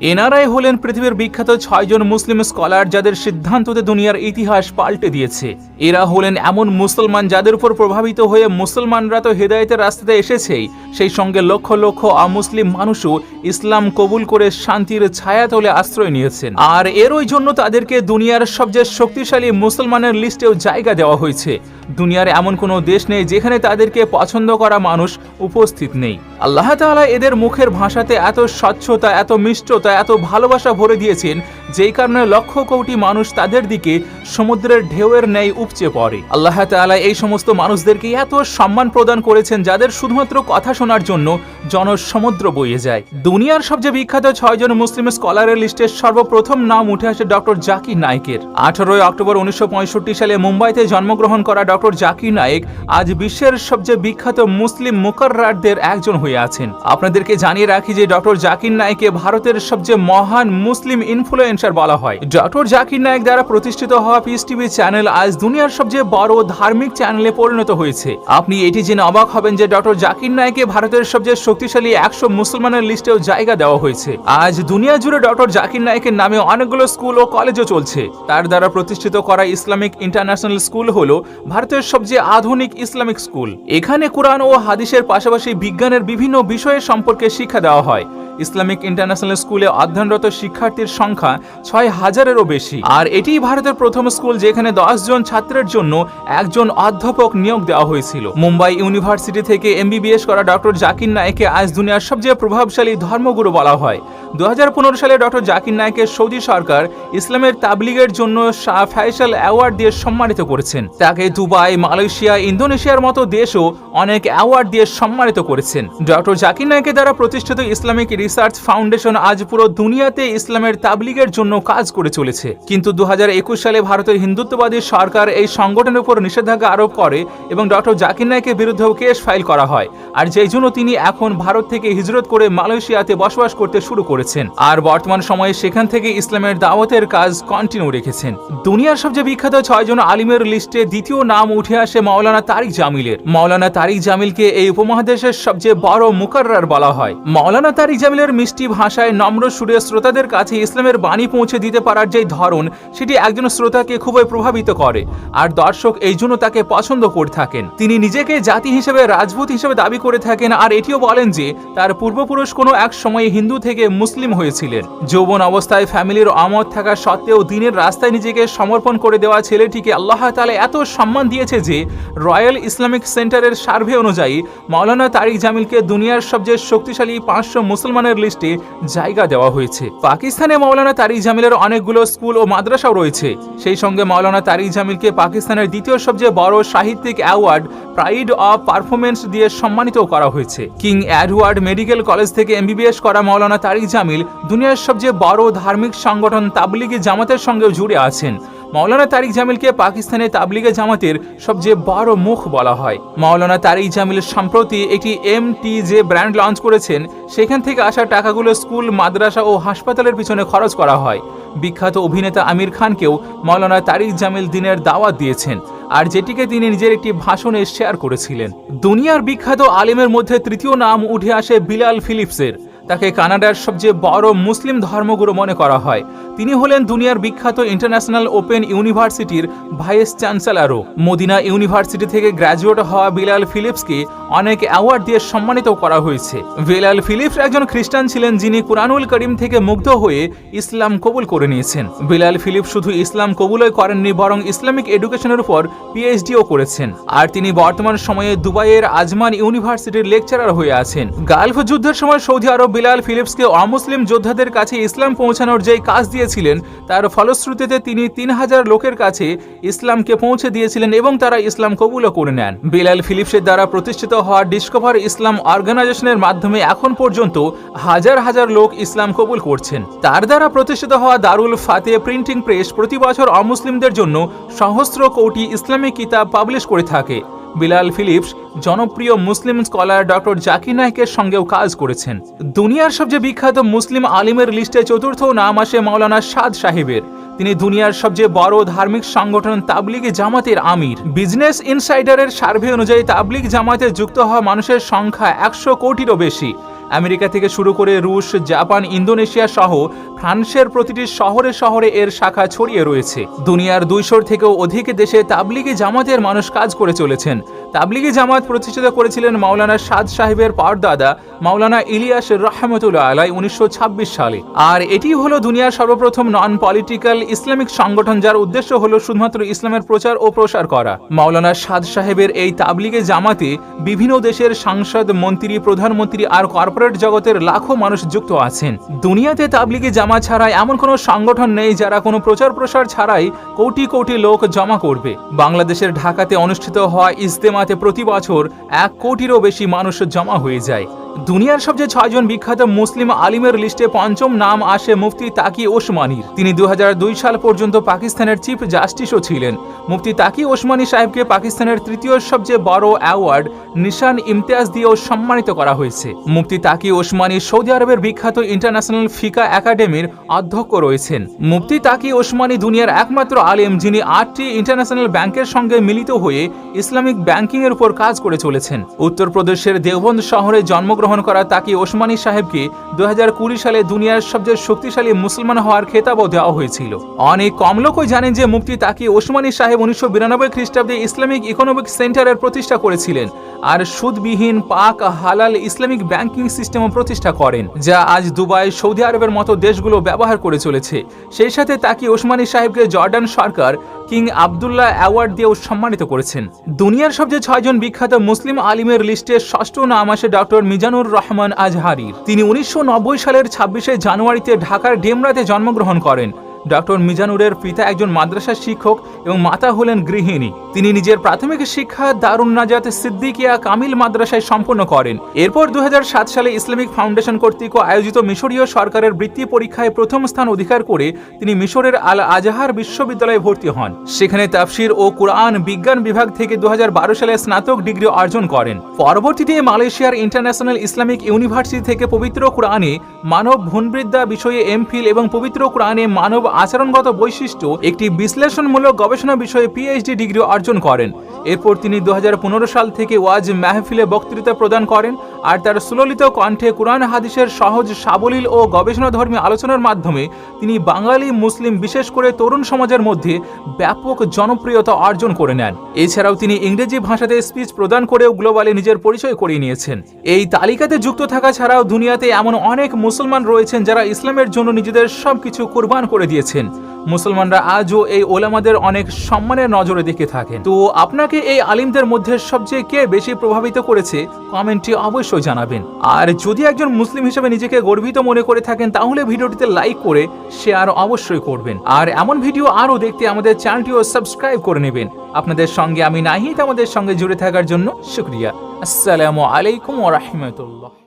এনারাই হলেন পৃথিবীর বিখ্যাত ৬ জন মুসলিম স্কলার যাদের সিদ্ধান্ততে দুনিয়ার ইতিহাস পাল্টে দিয়েছে। এরা হলেন এমন মুসলমান যাদের উপর প্রভাবিত হয়ে মুসলমানরা তো হেদায়েতের রাস্তাতে এসেছেই, সেই সঙ্গে লক্ষ লক্ষ অমুসলিম মানুষও ইসলাম কবুল করে শান্তির ছায়াতলে আশ্রয় নিয়েছেন। আর এরই জন্য তাদেরকে দুনিয়ার সবচেয়ে শক্তিশালী মুসলমানের লিস্টেও জায়গা দেওয়া হয়েছে। দুনিয়ার এমন কোনো দেশ নেই যেখানে তাদেরকে পছন্দ করা মানুষ উপস্থিত নেই। আল্লাহ তাআলা এদের মুখের ভাষাতে এত স্বচ্ছতা, এত মিষ্টতা, এত ভালোবাসা ভরে দিয়েছেন, যেই কারণে লক্ষ কোটি মানুষ তাদের দিকে সমুদ্রের ঢেউয়ের ন্যায় উপচে পড়ে। আল্লাহ তাআলা এই সমস্ত মানুষদেরকে এত সম্মান প্রদান করেছেন যাদের শুধুমাত্র কথা শোনার জন্য জনসমুদ্র বয়ে যায়। দুনিয়ার সবচেয়ে বিখ্যাত ৬ জন মুসলিম স্কলারের লিস্টে সর্বপ্রথম নাম উঠে আসে ডক্টর জাকির নায়েকের। ১৮ অক্টোবর ১৯৬৫ সালে মুম্বাইতে জন্মগ্রহণ করা ডক্টর জাকির নায়েক আজ বিশ্বের সবচেয়ে বিখ্যাত মুসলিম মুকাররারদের একজন হয়ে আছেন। আপনাদেরকে জানিয়ে রাখি যে ডক্টর জাকির নায়েককে ভারতের সবচেয়ে মহান মুসলিম ইনফ্লুয়েন্সার বলা হয়। ডক্টর জাকির নায়েক দ্বারা প্রতিষ্ঠিত হওয়া পিস টিভি চ্যানেল আজ দুনিয়ার সবচেয়ে বড় ধার্মিক চ্যানেলে পরিণত হয়েছে। আপনি এটি জেনে অবাক হবেন যে ডক্টর জাকির নায়েককে ভারতের সবচেয়ে শক্তিশালী ১০০ মুসলমানের লিস্টেও জায়গা দেওয়া হয়েছে। আজ দুনিয়া জুড়ে ডক্টর জাকির নায়েকের নামে অনেকগুলো স্কুল ও কলেজও চলছে। তার দ্বারা প্রতিষ্ঠিত করা ইসলামিক ইন্টারন্যাশনাল স্কুল হলো ভারতের সবচেয়ে আধুনিক ইসলামিক স্কুল। এখানে কোরআন ও হাদিসের পাশাপাশি বিজ্ঞানের বিভিন্ন বিষয়ের সম্পর্কে শিক্ষা দেওয়া হয়। ইসলামিক ইন্টারন্যাশনাল স্কুলে অধ্যয়নরত শিক্ষার্থীর সংখ্যা ৬,০০০-এরও বেশি। আর এটিই ভারতের প্রথম স্কুল যেখানে ১০ জন ছাত্রের জন্য একজন অধ্যাপক নিয়োগ দেওয়া হয়েছিল। মুম্বাই ইউনিভার্সিটি থেকে MBBS করা ডক্টর জাকির নায়েককে আজ দুনিয়ার সবচেয়ে প্রভাবশালী ধর্মগুরু বলা হয়। ২০১৫ সালে ডক্টর জাকির নায়েককে সৌদি সরকার ইসলামের তাবলিগের জন্য শাহ ফয়সাল অ্যাওয়ার্ড দিয়ে সম্মানিত করেছেন। তাকে দুবাই, মালয়েশিয়া, ইন্দোনেশিয়ার মতো দেশও অনেক অ্যাওয়ার্ড দিয়ে সম্মানিত করেছেন। ডক্টর জাকির নায়েকের দ্বারা প্রতিষ্ঠিত ইসলামিক রিসার্চ ফাউন্ডেশন আজ পুরো দুনিয়াতে ইসলামের তাবলিগের জন্য কাজ করে চলেছে। কিন্তু ২০২১ সালে ভারতের হিন্দুত্ববাদী সরকার এই সংগঠনের উপর নিষেধাজ্ঞা আরোপ করে এবং ডক্টর জাকির নায়েকের বিরুদ্ধেও কেস ফাইল করা হয়। আর যেই জন্য তিনি এখন ভারত থেকে হিজরত করে মালয়েশিয়াতে বসবাস করতে শুরু করেছেন। আর বর্তমান সময়ে সেখান থেকে ইসলামের দাওয়াতের কাজ কন্টিনিউ রেখেছেন। দুনিয়ার সবচেয়ে বিখ্যাত ৬ জন আলিমের লিস্টে দ্বিতীয় নাম উঠে আসে মাওলানা তারিক জামিলের। মাওলানা তারিক জামিলকে এই উপমহাদেশের সবচেয়ে বড় মুকাররার বলা হয়। মাওলানা তারিক জামিলের মিষ্টি ভাষায় নম্র সুরে শ্রোতাদের কাছে ইসলামের বাণী পৌঁছে দিতে পারার যে ধরন, সেটি একজন শ্রোতাকে খুবই প্রভাবিত করে। আর দর্শক এই জন্য তাকে পছন্দ করে থাকেন। তিনি নিজেকে জাতি হিসেবে, রাজপুত হিসেবে দাবি করে থাকেন। আর এটিও বলেন যে তার পূর্বপুরুষ কোনো এক সময় হিন্দু থেকে মুসলিম হয়েছিলেন। যৌবন অবস্থায় ফ্যামিলির আমত থাকা সত্ত্বেও দিনের রাস্তায় নিজেকে সমর্পণ করে দেওয়া ছেলেটিকে আল্লাহ তাআলা এত সম্মান দিয়েছে যে রয়্যাল ইসলামিক সেন্টারের সার্ভে অনুযায়ী মাওলানা তারিক জামিলকে দুনিয়ার সবচেয়ে শক্তিশালী ৫০০ মুসলমানের লিস্টে জায়গা দেওয়া হয়েছে। পাকিস্তানে মাওলানা তারিক জামিলের অনেকগুলো স্কুল ও মাদ্রাসাও রয়েছে। সেই সঙ্গে মাওলানা তারিক জামিলকে পাকিস্তানের দ্বিতীয় সবচেয়ে বড় সাহিত্যিক অ্যাওয়ার্ড প্রাইড অফ পারফরমেন্স দিয়ে সম্মানিত করা হয়েছে। কিং এডওয়ার্ড মেডিকেল কলেজ থেকে MBBS করা মাওলানা তারিক জামিল দুনিয়ার সবচেয়ে বড় ধার্মিক সংগঠন তাবলিগি জামাতের সঙ্গেও জুড়ে আছেন। মাওলানা তারিক জামিলকে পাকিস্তানের তাবলিগে জামাতের সবচেয়ে বড় মুখ বলা হয়। মাওলানা তারিক জামিল সম্প্রতি একটি MTJ ব্র্যান্ড লঞ্চ করেছেন। সেখান থেকে আসা টাকাগুলো স্কুল, মাদ্রাসা ও হাসপাতালের পিছনে খরচ করা হয়। বিখ্যাত অভিনেতা আমির খানকেও মাওলানা তারিক জামিল দিনের দাওয়াত দিয়েছেন, আর যেটিকে তিনি নিজের একটি ভাষণে শেয়ার করেছিলেন। দুনিয়ার বিখ্যাত আলেমের মধ্যে তৃতীয় নাম উঠে আসে বিলাল ফিলিপসের। তাকে কানাডার সবচেয়ে বড় মুসলিম ধর্মগুরু মনে করা হয়। তিনি হলেন দুনিয়ার বিখ্যাত ইন্টারন্যাশনাল ওপেন ইউনিভার্সিটির ভাইস চ্যান্সেলরও। মদিনা ইউনিভার্সিটি থেকে গ্র্যাজুয়েট হওয়া বিলাল ফিলিপসকে অনেক অ্যাওয়ার্ড দিয়ে সম্মানিত করা হয়েছে। বিলাল ফিলিপস একজন খ্রিস্টান ছিলেন যিনি কুরআনুল কারীম থেকে মুগ্ধ হয়ে ইসলাম কবুল করে নিয়েছেন। বিলাল ফিলিপস শুধু ইসলাম কবুলই করেননি, বরং ইসলামিক এডুকেশনের উপর PhDও করেছেন। আর তিনি বর্তমান সময়ে দুবাইয়ের আজমান ইউনিভার্সিটির লেকচারার হয়ে আছেন। গালফ যুদ্ধের সময় সৌদি আরব বিলাল ফিলিপসকে অমুসলিম যোদ্ধাদের কাছে ইসলাম পৌঁছানোর যে কাজ দিয়েছিলেন, তার ফলশ্রুতিতে তিনি ৩,০০০ লোকের কাছে ইসলামকে পৌঁছে দিয়েছিলেন এবং তারা ইসলাম কবুলও করে নেন। বিলাল ফিলিপসের দ্বারা প্রতিষ্ঠিত হওয়া ডিসকভার ইসলাম অর্গানাইজেশনের মাধ্যমে এখন পর্যন্ত হাজার হাজার লোক ইসলাম কবুল করছেন। তার দ্বারা প্রতিষ্ঠিত হওয়া দারুল ফাতে প্রিন্টিং প্রেস প্রতি বছর অমুসলিমদের জন্য সহস্র কোটি ইসলামিক কিতাব পাবলিশ করে থাকে। বিলাল ফিলিপস জনপ্রিয় মুসলিম স্কলার ডক্টর জাকির নায়েকের সঙ্গেও কাজ করেছেন। দুনিয়ার সবচেয়ে বিখ্যাত মুসলিম আলিমের লিস্টে চতুর্থ নাম আসে মাওলানা সাদ সাহেবের। তিনি দুনিয়ার সবচেয়ে বড় ধার্মিক সংগঠন তাবলিগি জামাতের আমির। বিজনেস ইনসাইডারের সার্ভে অনুযায়ী তাবলিগ জামাতে যুক্ত হওয়া মানুষের সংখ্যা ১০০ কোটিরও বেশি। আমেরিকা থেকে শুরু করে রুশ, জাপান, ইন্দোনেশিয়া সহ ফ্রান্সের প্রতিটি শহরে শহরে এর শাখা ছড়িয়ে রয়েছে। দুনিয়ার 200 থেকেও অধিক দেশে তাবলিগি জামাতের মানুষ কাজ করে চলেছেন। তাবলিগি জামাত প্রতিষ্ঠিত করেছিলেন মাওলানা সাদ সাহেবের পরদাদা মাওলানা ইলিয়াস রহমতুল্লাহ আলাই 1926 সালে। আর এটি হলো দুনিয়ার সর্বপ্রথম নন পলিটিক্যাল ইসলামিক সংগঠন যার উদ্দেশ্য হলো শুধুমাত্র ইসলামের প্রচার ও প্রসার করা। মাওলানা সাদ সাহেবের এই তাবলিগে জামাতে বিভিন্ন দেশের সাংসদ, মন্ত্রী, প্রধানমন্ত্রী আর কর্পোরেট জগতের লাখো মানুষ যুক্ত আছেন। দুনিয়াতে তাবলিগে জামাত ছাড়াই এমন কোনো সংগঠন নেই যারা কোনো প্রচার প্রসার ছাড়াই কোটি কোটি লোক জমা করবে। বাংলাদেশের ঢাকাতে অনুষ্ঠিত হওয়া ইজতেমাতে প্রতি বছর 1 কোটিরও বেশি মানুষ জমা হয়ে যায়। দুনিয়ার সবচেয়ে 6 জন বিখ্যাত মুসলিম আলিমের লিস্টে 5ম নাম আসে মুফতি তাকি ওসমানীর। তিনি 2002 সাল পর্যন্ত পাকিস্তানের চিফ জাস্টিসও ছিলেন। মুফতি তাকি ওসমানী সাহেবকে পাকিস্তানের 3য় সবচেয়ে বড় অ্যাওয়ার্ড নিশান ইমতিয়াজ দিয়েও সম্মানিত করা হয়েছে। মুফতি তাকি ওসমানী সৌদি আরবের বিখ্যাত ইন্টারন্যাশনাল ফিকা একাডেমির অধ্যক্ষ রয়েছেন। মুফতি তাকি ওসমানী দুনিয়ার একমাত্র আলেম যিনি 8টি ইন্টারন্যাশনাল ব্যাংকের সঙ্গে মিলিত হয়ে ইসলামিক ব্যাংকিং এর উপর কাজ করে চলেছেন। উত্তরপ্রদেশের দেওবন্দ শহরে জন্মগ্রহণ করা তাকি ওসমানী সাহেবকে 2020 সালে দুনিয়ার সবচেয়ে শক্তিশালী মুসলমান হওয়ার খেতাবও দেওয়া হয়েছিল। অনেক কম লোকই জানেন যে মুফতি তাকি ওসমানী সাহেব 1992 খ্রিস্টাব্দে ইসলামিক ইকোনমিক সেন্টারের প্রতিষ্ঠা করেছিলেন আর সুদবিহীন পাক হালাল ইসলামিক ব্যাংকিং সিস্টেমও প্রতিষ্ঠা করেন, যা আজ দুবাই, সৌদি আরবের মতো দেশগুলো ব্যবহার করে চলেছে। সেই সাথে তাকি ওসমানী সাহেবকে জর্ডান সরকার কিং আবদুল্লাহ অ্যাওয়ার্ড দিয়েও সম্মানিত করেছেন। দুনিয়ার সবচেয়ে 6 জন বিখ্যাত মুসলিম আলিমের লিস্টে 6ষ্ঠ নাম আসে ডক্টর মিজানুর রহমান আজহারির। তিনি 1990 সালের 26শে জানুয়ারিতে ঢাকার ডেমরাতে জন্মগ্রহণ করেন। ডক্টর মিজানুরের পিতা একজন মাদ্রাসা শিক্ষক এবং মাতা হলেন গৃহিণী। তিনি নিজের প্রাথমিক শিক্ষা দারুন নাজাত সিদ্দিকিয়া কামিল মাদ্রাসায় সম্পন্ন করেন। এরপর 2007 সালে ইসলামিক ফাউন্ডেশন কর্তৃক আয়োজিত মিশরীয় সরকারের বৃত্তি পরীক্ষায় প্রথম স্থান অধিকার করে তিনি মিশরের আল আজহার বিশ্ববিদ্যালয়ে ভর্তি হন। সেখানে তাফসির ও কুরআন বিজ্ঞান বিভাগ থেকে 2012 সালে স্নাতক ডিগ্রি অর্জন করেন। পরবর্তীতে মালয়েশিয়ার ইন্টারন্যাশনাল ইসলামিক ইউনিভার্সিটি থেকে পবিত্র কুরআনে মানব ভূনবিদ্যা বিষয়ে এমফিল এবং পবিত্র কুরআনে মানব আচরণগত বৈশিষ্ট্য একটি বিশ্লেষণমূলক গবেষণা বিষয়ে পিএইচডি ডিগ্রি অর্জন করেন। এরপর তিনি 2015 সাল থেকে ওয়াজ মাহফিলে বক্তৃতা প্রদান করেন আর তার সুললিত কণ্ঠে কুরআন হাদিসের সহজ সাবলীল ও গবেষণাধর্মী আলোচনার মাধ্যমে তিনি বাঙালি মুসলিম বিশেষ করে তরুণ সমাজের মধ্যে ব্যাপক জনপ্রিয়তা অর্জন করে নেন। এছাড়াও তিনি ইংরেজি ভাষাতে স্পিচ প্রদান করেও গ্লোবালে নিজের পরিচয় করিয়ে নিয়েছেন। এই তালিকাতে যুক্ত থাকা ছাড়াও দুনিয়াতে এমন অনেক মুসলমান রয়েছেন যারা ইসলামের জন্য নিজেদের সবকিছু কুরবান করে দিয়েছেন। মুসলমানরা আজও এই ওলামাদের অনেক সম্মানের নজরে দেখে থাকেন। তো আপনাকে এই আলিমদের মধ্যে সবচেয়ে কে বেশি প্রভাবিত করেছে কমেন্টে অবশ্যই জানাবেন। আর যদি একজন মুসলিম হিসেবে নিজেকে গর্বিত মনে করে থাকেন তাহলে ভিডিওটিতে লাইক করে শেয়ার অবশ্যই করবেন। আর এমন ভিডিও আরও দেখতে আমাদের চ্যানেলটিও সাবস্ক্রাইব করে নেবেন। আপনাদের সঙ্গে আমি নাহিদ, আমাদের সঙ্গে জুড়ে থাকার জন্য শুকরিয়া। আসসালামু আলাইকুম ওয়া রাহমাতুল্লাহ।